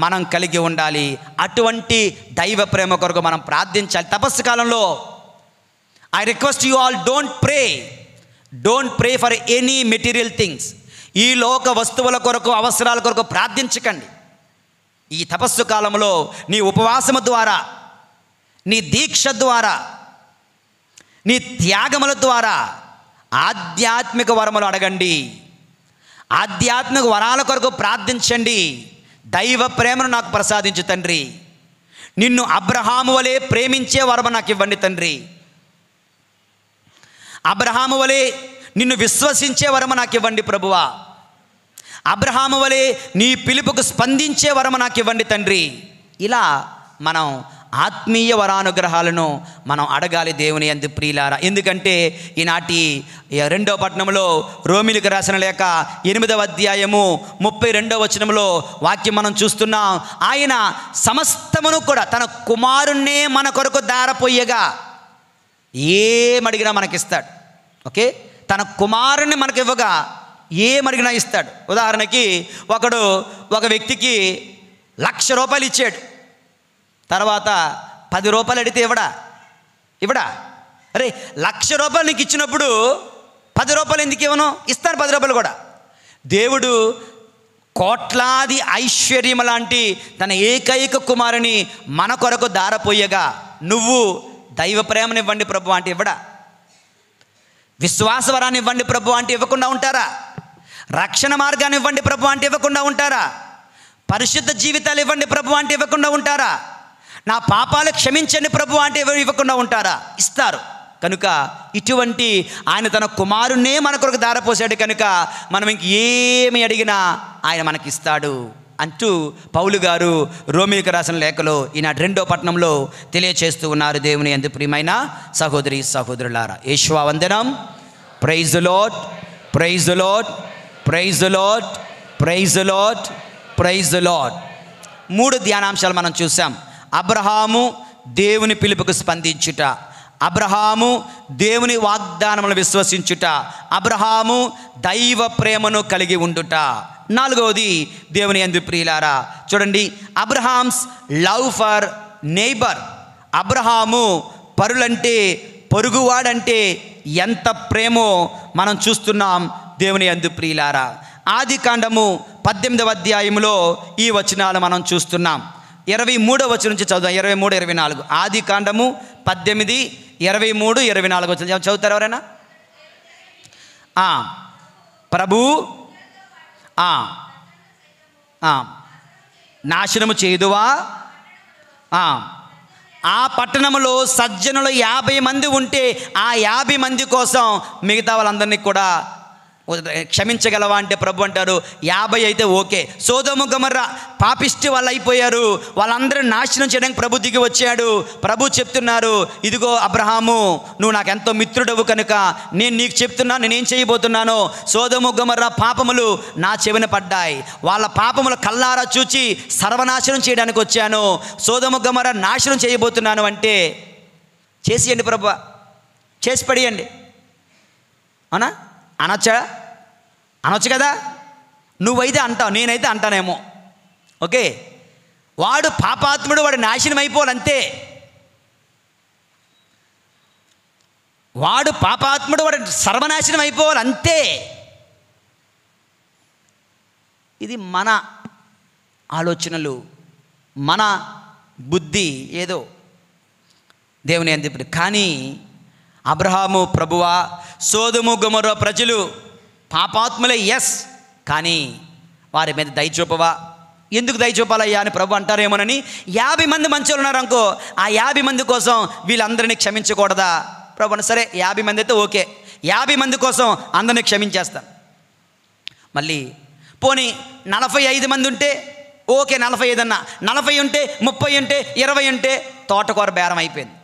మనం కలిగి ఉండాలి. అటువంటి దైవ ప్రేమ కొరకు మనం ప్రార్థించాలి. తపస్సు కాలంలో I request you all, don't pray for any material things. ఈ లోక వస్తువుల కొరకు, అవసరాల కొరకు ప్రార్థించకండి. ఈ తపస్సు కాలంలో నీ ఉపవాసము ద్వారా, నీ దీక్ష ద్వారా, నీ త్యాగముల ద్వారా ఆధ్యాత్మిక వరములు అడగండి. ఆధ్యాత్మిక వరాల కొరకు ప్రార్థించండి. దైవ ప్రేమను నాకు ప్రసాదించు తండ్రి, నిన్ను అబ్రహాము వలె ప్రేమించే వరము నాకు ఇవ్వండి తండ్రి, అబ్రహాము వలె నిన్ను విశ్వసించే వరము నాకు ఇవ్వండి ప్రభువా, అబ్రహాము వలె నీ పిలుపుకు స్పందించే వరము నాకు ఇవ్వండి తండ్రి. ఇలా మనం ఆత్మీయ వరానుగ్రహాలను మనం అడగాలి దేవుని యందు ప్రియులారా. ఎందుకంటే ఈనాటి 2వ పట్టణంలో రోమీయులకు రాసిన లేఖ 8వ అధ్యాయము 32వ వచనంలో వాక్యం మనం చూస్తున్నాం. ఆయన సమస్తమును కూడా తన కుమారుణ్ణే మన కొరకు దారపోయగా ఏమడిగినా మనకిస్తాడు. ఓకే, తన కుమారుణ్ణి మనకు ఇవ్వగా ఏమడిగినా ఇస్తాడు. ఉదాహరణకి ఒక వ్యక్తికి 1,00,000 రూపాయలు ఇచ్చాడు, తర్వాత 10 రూపాయలు అడిగితే ఇవ్వడా? అరే, 1,00,000 రూపాయలు నీకు ఇచ్చినప్పుడు 10 రూపాయలు ఎందుకు ఇవ్వను? ఇస్తాను 10 రూపాయలు కూడా. దేవుడు కోట్లాది ఐశ్వర్యం లాంటి తన ఏకైక కుమారుని మన కొరకు దారపోయగా నువ్వు దైవ ప్రేమనివ్వండి ప్రభు అంటే ఇవ్వడా? విశ్వాస వరాన్ని ఇవ్వండి ప్రభు అంటే ఇవ్వకుండా ఉంటారా? రక్షణ మార్గాన్ని ఇవ్వండి ప్రభు అంటే ఇవ్వకుండా ఉంటారా? పరిశుద్ధ జీవితాలు ఇవ్వండి ప్రభు అంటే ఇవ్వకుండా ఉంటారా? నా పాపాలు క్షమించండి ప్రభు అంటే ఇవ్వకుండా ఉంటారా? ఇస్తారు. కనుక ఇటువంటి ఆయన తన కుమారుణ్ణే మన కొరకు దారపోసాడు. కనుక మనం ఇంకేమి అడిగినా ఆయన మనకిస్తాడు అంటూ పౌలు గారు రోమీయులకు రాసిన లేఖలో ఈనాటి 2వ పట్టణంలో తెలియచేస్తూ ఉన్నారు. దేవుని యందు ప్రియమైన సహోదరి సహోదరులారా, యేషువా వందనం. Praise the Lord, praise the Lord, praise the Lord, praise the Lord, praise the Lord. 3 ధ్యానాంశాలు మనం చూసాం. అబ్రహాము దేవుని పిలుపుకు స్పందించుట, అబ్రహాము దేవుని వాగ్దానములను విశ్వసించుట, అబ్రహాము దైవ ప్రేమను కలిగి ఉండుట. 4వది దేవుని యందు ప్రియులారా, చూడండి, Abraham's love for neighbour. Abraham పరులంటే, పొరుగువాడంటే ఎంత ప్రేమో మనం చూస్తున్నాం దేవుని యందు ప్రియులారా. ఆదికాండము 18వ అధ్యాయంలో ఈ వచనాలు మనం చూస్తున్నాం. 23వ వచనం నుంచి చదువుదాం. 23, 24. ఆదికాండము 18, 23, 24 వచనం చదువుతారు ఎవరైనా? ప్రభు నాశనము చేదువా? ఆ పట్టణంలో సజ్జనులు 50 మంది ఉంటే ఆ 50 మంది కోసం మిగతా వాళ్ళందరినీ కూడా క్షమించగలవా అంటే ప్రభు అంటారు 50 అయితే ఓకే. సోదోము గొమొర్రా పాపిష్టి వాళ్ళు అయిపోయారు, వాళ్ళందరూ నాశనం చేయడానికి ప్రభు దిగి వచ్చాడు. ప్రభు చెప్తున్నారు, ఇదిగో అబ్రహాము, నువ్వు నాకు ఎంతో మిత్రుడవు కనుక నేను నీకు చెప్తున్నాను, నేనేం చేయబోతున్నానో. సోదోము గొమొర్రా పాపములు నా చెవిన పడ్డాయి, వాళ్ళ పాపములు కల్లారా చూచి సర్వనాశనం చేయడానికి వచ్చాను. సోదోము గొమొర్రా నాశనం చేయబోతున్నాను అంటే చేసేయండి ప్రభు, చేసి పడేయండి. అవునా? అనొచ్చు కదా. నువ్వైతే అంటావు, నేనైతే అంటానేమో. ఓకే, వాడు పాపాత్ముడు, వాడు నాశనం అయిపోవాలంతే. వాడు పాపాత్ముడు, వాడు సర్వనాశనం అయిపోవాలంతే. ఇది మన ఆలోచనలు, మన బుద్ధి ఏదో దేవుని అందిప్పుడు. కానీ అబ్రహాము, ప్రభువా సోదొము గొమొర్రా ప్రజలు పాపాత్ములే, ఎస్, కానీ వారి మీద దయ చూపవా? ఎందుకు దయ చూపాలయ్యా అని ప్రభు అంటారేమోనని 50 మంది మంచోళ్ళు ఉన్నారు అనుకో, ఆ 50 మంది కోసం వీళ్ళందరినీ క్షమించకూడదా ప్రభు అని? సరే 50 మంది అయితే ఓకే, 50 మంది కోసం అందరినీ క్షమించేస్తాను. మళ్ళీ పోనీ 45 మంది ఉంటే ఓకే, 45 అన్నా, 40 ఉంటే, 30 ఉంటే, 20 ఉంటే తోటకూర బేరం అయిపోయింది,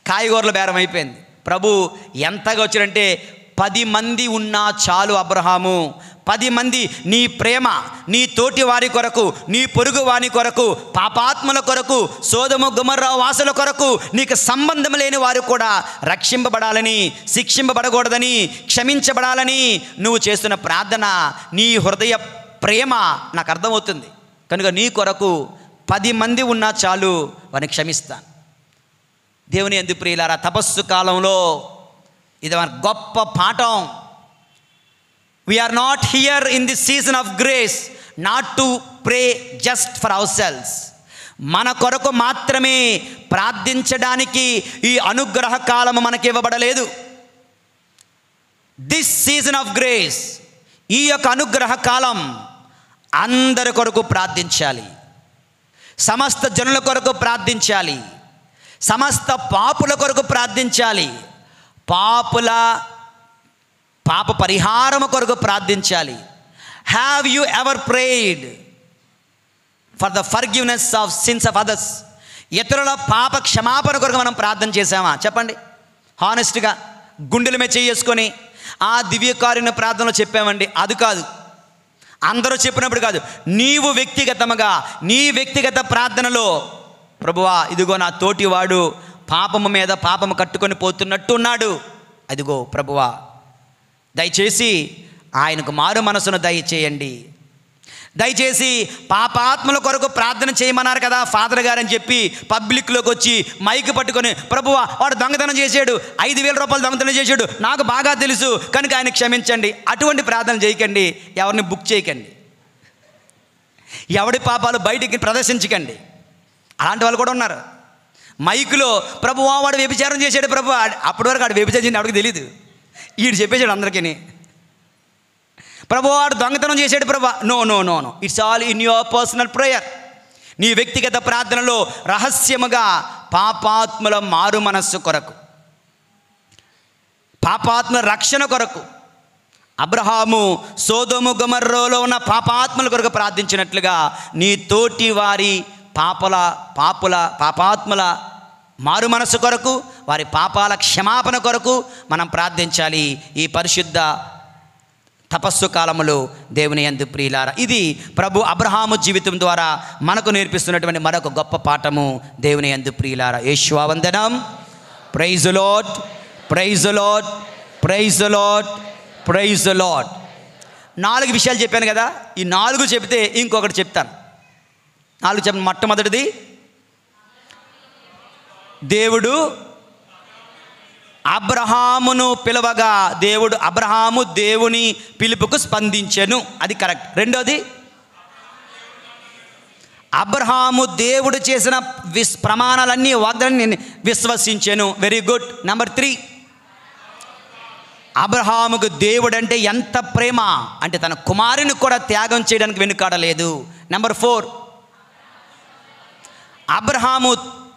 కాయగూరల బేరం అయిపోయింది. ప్రభు ఎంతగా వచ్చారంటే 10 మంది ఉన్నా చాలు అబ్రహాము, 10 మంది నీ ప్రేమ, నీ తోటి వారి కొరకు, నీ పొరుగు వాని కొరకు, పాపాత్ముల కొరకు, సోదొము గొమొర్రా వాసుల కొరకు, నీకు సంబంధం లేని వారు కూడా రక్షింపబడాలని, శిక్షింపబడకూడదని, క్షమించబడాలని నువ్వు చేస్తున్న ప్రార్థన, నీ హృదయ ప్రేమ నాకు అర్థమవుతుంది కనుక నీ కొరకు 10 మంది ఉన్నా చాలు, వారిని క్షమిస్తాను. దేవుని యందు ప్రియులారా, తపస్సు కాలంలో ఇది మన గొప్ప పాఠం. We are not here in the season of grace not to pray just for ourselves. మన కొరకు మాత్రమే ప్రార్థించడానికి ఈ అనుగ్రహ కాలము మనకి ఇవ్వబడలేదు. దిస్ సీజన్ ఆఫ్ గ్రేస్, ఈ యొక్క అనుగ్రహ కాలం అందరి కొరకు ప్రార్థించాలి, సమస్త జనుల కొరకు ప్రార్థించాలి, సమస్త పాపుల కొరకు ప్రార్థించాలి, పాప పరిహారము కొరకు ప్రార్థించాలి. Have you ever prayed for the forgiveness of since of others? ఇతరుల పాప క్షమాపణ కొరకు మనం ప్రార్థన చేసామా? చెప్పండి హానెస్ట్గా, గుండెల మీద చేసుకొని ఆ దివ్యకారుణ్య ప్రార్థనలో చెప్పామండి. అది కాదు, అందరూ చెప్పినప్పుడు కాదు, నీవు వ్యక్తిగతముగా నీ వ్యక్తిగత ప్రార్థనలో, ప్రభువా ఇదిగో నా తోటివాడు పాపము మీద పాపము కట్టుకొని పోతున్నట్టు ఉన్నాడు, అదిగో ప్రభువా దయచేసి ఆయనకు మారు మనసును దయచేయండి, దయచేసి పాపాత్మల కొరకు ప్రార్థన చేయమన్నారు కదా ఫాదర్ గారు అని చెప్పి పబ్లిక్లోకి వచ్చి మైక్ పట్టుకొని, ప్రభువా వాడు దొంగతనం చేశాడు, 5,000 రూపాయలు దొంగతనం చేశాడు, నాకు బాగా తెలుసు కనుక ఆయన క్షమించండి, అటువంటి ప్రార్థన చేయకండి. ఎవరిని బుక్ చేయకండి, ఎవడి పాపాలు బయటికి ప్రదర్శించకండి. అలాంటి వాళ్ళు కూడా ఉన్నారు. మైకులో ప్రభువా వాడు వ్యభిచారం చేశాడు ప్రభు, అప్పటి వరకు వాడు వ్యభిచారం చేసి ఎవరికి తెలియదు, వీడు చెప్పేశాడు అందరికీ. ప్రభువా వాడు దొంగతనం చేశాడు ప్రభు, no no no no, it's all in your personal prayer. నీ వ్యక్తిగత ప్రార్థనలో రహస్యముగా పాపాత్ముల మారు మనస్సు కొరకు, పాపాత్మ రక్షణ కొరకు అబ్రహాము సోదొము గొమొర్రాలో ఉన్న పాపాత్మల కొరకు ప్రార్థించినట్లుగా నీ తోటి వారి పాపాత్ముల మారు మనసు కొరకు, వారి పాపాల క్షమాపణ కొరకు మనం ప్రార్థించాలి ఈ పరిశుద్ధ తపస్సు కాలములో దేవుని యందు ప్రియులారా. ఇది ప్రభు అబ్రహాము జీవితం ద్వారా మనకు నేర్పిస్తున్నటువంటి మరొక గొప్ప పాఠము దేవుని యందు ప్రియులారా. యేషువా వందనం. Praise the Lord, praise the Lord, praise the Lord, praise the Lord. 4 విషయాలు చెప్పాను కదా, ఈ 4 చెప్తే ఇంకొకటి చెప్తాను. 4 చెప్పండి. మొట్టమొదటిది, దేవుడు అబ్రహామును పిలవగా అబ్రహాము దేవుని పిలుపుకు స్పందించెను, అది కరెక్ట్. రెండోది, అబ్రహాము దేవుడు చేసిన ప్రమాణాలన్నీ వాగ్దానాన్ని విశ్వసించెను, వెరీ గుడ్. నెంబర్ 3, అబ్రహాముకు దేవుడు అంటే ఎంత ప్రేమ అంటే తన కుమారుని కూడా త్యాగం చేయడానికి వెనుకాడలేదు. నెంబర్ 4, అబ్రహాము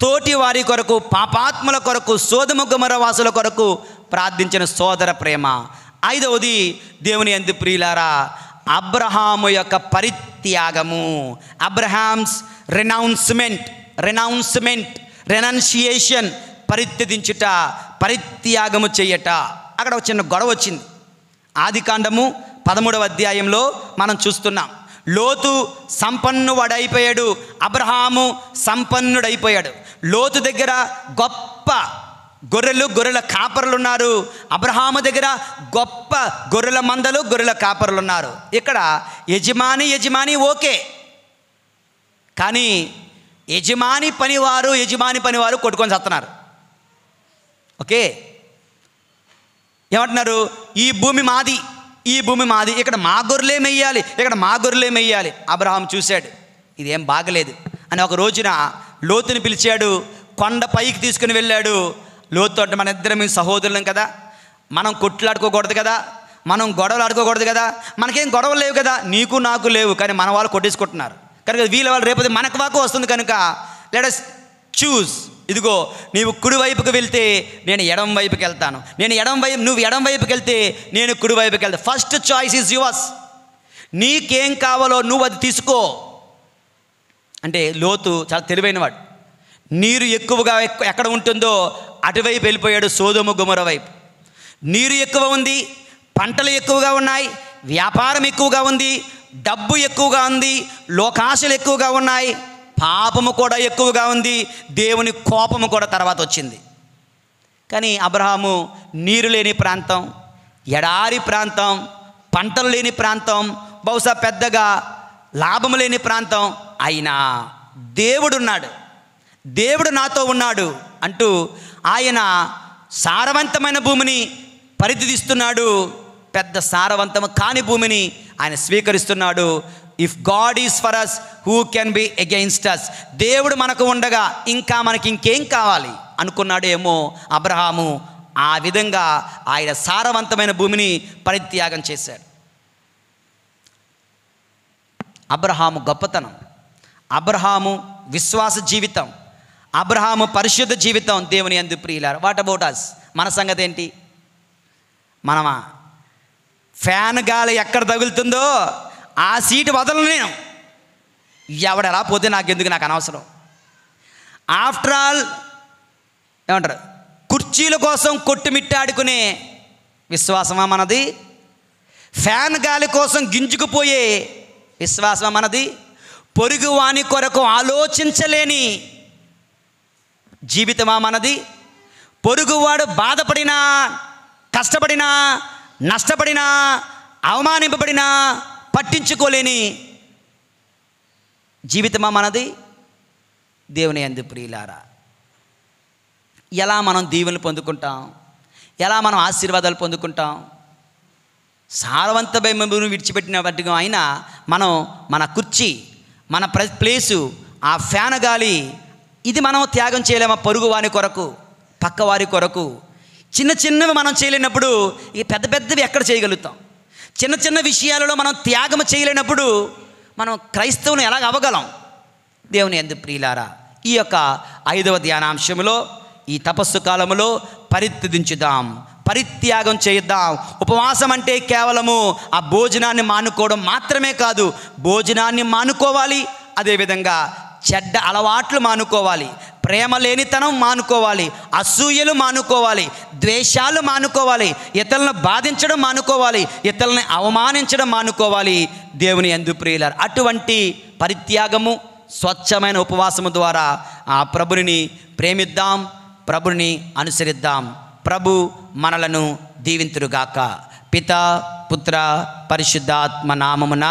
తోటి వారి కొరకు, పాపాత్ముల కొరకు, సోదొము గొమొర్రా వాసుల కొరకు ప్రార్థించిన సోదర ప్రేమ. ఐదవది దేవుని యందు ప్రియులారా, అబ్రహాము యొక్క పరిత్యాగము. Abraham's renunciation, పరిత్యజించుట, పరిత్యాగము చెయ్యట. అక్కడ ఒక చిన్న గొడవ వచ్చింది. ఆదికాండము 13వ అధ్యాయంలో మనం చూస్తున్నాం. లోతు సంపన్నుడైపోయాడు, అబ్రహాము సంపన్నుడైపోయాడు. లోతు దగ్గర గొప్ప గొర్రెల కాపరులు ఉన్నారు, అబ్రహాము దగ్గర గొప్ప గొర్రెల మందలు, గొర్రెల కాపరులు ఉన్నారు. ఇక్కడ యజమాని ఓకే, కానీ యజమాని పనివారు కొట్టుకొని చేస్తున్నారు. ఓకే, ఏమంటున్నారు? ఈ భూమి మాది, ఇక్కడ మా గొర్రెలే మెయ్యాలి. అబ్రహాం చూశాడు, ఇదేం బాగలేదు అని ఒక రోజున లోతుని పిలిచాడు, కొండ పైకి తీసుకుని వెళ్ళాడు. లోతు అంటే మన ఇద్దరం సహోదరులం కదా, మనం కొట్లాడుకోకూడదు కదా, మనం గొడవలు ఆడుకోకూడదు కదా, మనకేం గొడవలు లేవు కదా, నీకు నాకు లేవు, కానీ మన వాళ్ళు కొట్టేసుకుంటున్నారు కనుక వీళ్ళ వాళ్ళు రేపు మనకు వాకు వస్తుంది కనుక లెట్ us చూస్. ఇదిగో నీవు కుడి వైపుకి వెళ్తే నేను ఎడం వైపుకి వెళ్తాను, నువ్వు ఎడం వైపుకి వెళ్తే నేను కుడి వైపుకి వెళ్తాను. First choice is yours. నీకేం కావాలో నువ్వు అది తీసుకో అంటే లోతు చాలా తెలివైనవాడు. నీరు ఎక్కువగా ఎక్కడ ఉంటుందో అటువైపు వెళ్ళిపోయాడు, సోదొమ గొమొర్రా వైపు. నీరు ఎక్కువ ఉంది, పంటలు ఎక్కువగా ఉన్నాయి, వ్యాపారం ఎక్కువగా ఉంది, డబ్బు ఎక్కువగా ఉంది, లోకాశలు ఎక్కువగా ఉన్నాయి, పాపము కూడా ఎక్కువగా ఉంది, దేవుని కోపము కూడా తర్వాత వచ్చింది. కానీ అబ్రహాము నీరు లేని ప్రాంతం, ఎడారి ప్రాంతం, పంటలు లేని ప్రాంతం, బహుశా పెద్దగా లాభము లేని ప్రాంతం అయినా దేవుడు నాతో ఉన్నాడు అంటూ ఆయన సారవంతమైన భూమిని పరిధిస్తున్నాడు, పెద్ద సారవంతము కాని భూమిని ఆయన స్వీకరిస్తున్నాడు. If God is for us who can be against us. దేవుడు మనకు ఉండగా ఇంకా మనకి ఇంకేం కావాలి అనుకున్నాడు ఏమో అబ్రహాము. ఆ విధంగా ఆయన సారవంతమైన భూమిని పరిత్యాగం చేశాడు. అబ్రహాము గొప్పతనం, అబ్రహాము విశ్వాస జీవితం, అబ్రహాము పరిశుద్ధ జీవితం దేవుని యందు ప్రియులారా. What about us? మన సంగతి ఏంటి? మనమా ఫ్యాన్ గాలి ఎక్కడ తగులుతుందో ఆ సీటు వదలను నేను, ఎవడెలా పోతే నాకెందుకు, నాకు అనవసరం. ఆఫ్టర్ ఆల్ ఏమంటారు, కుర్చీల కోసం కొట్టుమిట్టాడుకునే విశ్వాసమా మనది? ఫ్యాన్ గాలి కోసం గింజుకుపోయే విశ్వాసమా మనది? పొరుగు వాని కొరకు ఆలోచించలేని జీవితమా మనది? పొరుగువాడు బాధపడినా, కష్టపడినా, నష్టపడినా, అవమానింపబడినా పట్టించుకోలేని జీవితమా మనది? దేవుని యందు ప్రియులారా, ఎలా మనం దీవెనలు పొందుకుంటాం, ఎలా మనం ఆశీర్వాదాలు పొందుకుంటాం? సారవంతమైన భూమిని విడిచిపెట్టిన వాటిగా అయినా మనం మన కుర్చీ, మన ప్లేసు, ఆ ఫ్యాన్ గాలి, ఇది మనం త్యాగం చేయలేమా? పొరుగు వారి కొరకు, పక్కవారి కొరకు. చిన్నవి మనం చేయలేనప్పుడు ఈ పెద్దవి ఎక్కడ చేయగలుగుతాం? చిన్న విషయాలలో మనం త్యాగం చేయలేనప్పుడు మనం క్రైస్తవుని ఎలాగ అవ్వగలం? దేవుని యందు ప్రియులారా, ఈ యొక్క 5వ ధ్యానాంశంలో, ఈ తపస్సు కాలంలో పరిత్యజించుదాం, పరిత్యాగం చేద్దాం. ఉపవాసం అంటే కేవలము ఆ భోజనాన్ని మానుకోవడం మాత్రమే కాదు, భోజనాన్ని మానుకోవాలి, అదేవిధంగా చెడ్డ అలవాట్లు మానుకోవాలి, ప్రేమ లేనితనం మానుకోవాలి, అసూయలు మానుకోవాలి, ద్వేషాలు మానుకోవాలి, ఇతరులను బాధించడం మానుకోవాలి, ఇతరులని అవమానించడం మానుకోవాలి. దేవుని యందు ప్రియులారా, అటువంటి పరిత్యాగము, స్వచ్ఛమైన ఉపవాసము ద్వారా ఆ ప్రభుని ప్రేమిద్దాం, ప్రభుని అనుసరిద్దాం. ప్రభు మనలను దీవింతురుగాక. పితా పుత్ర పరిశుద్ధాత్మ నామమున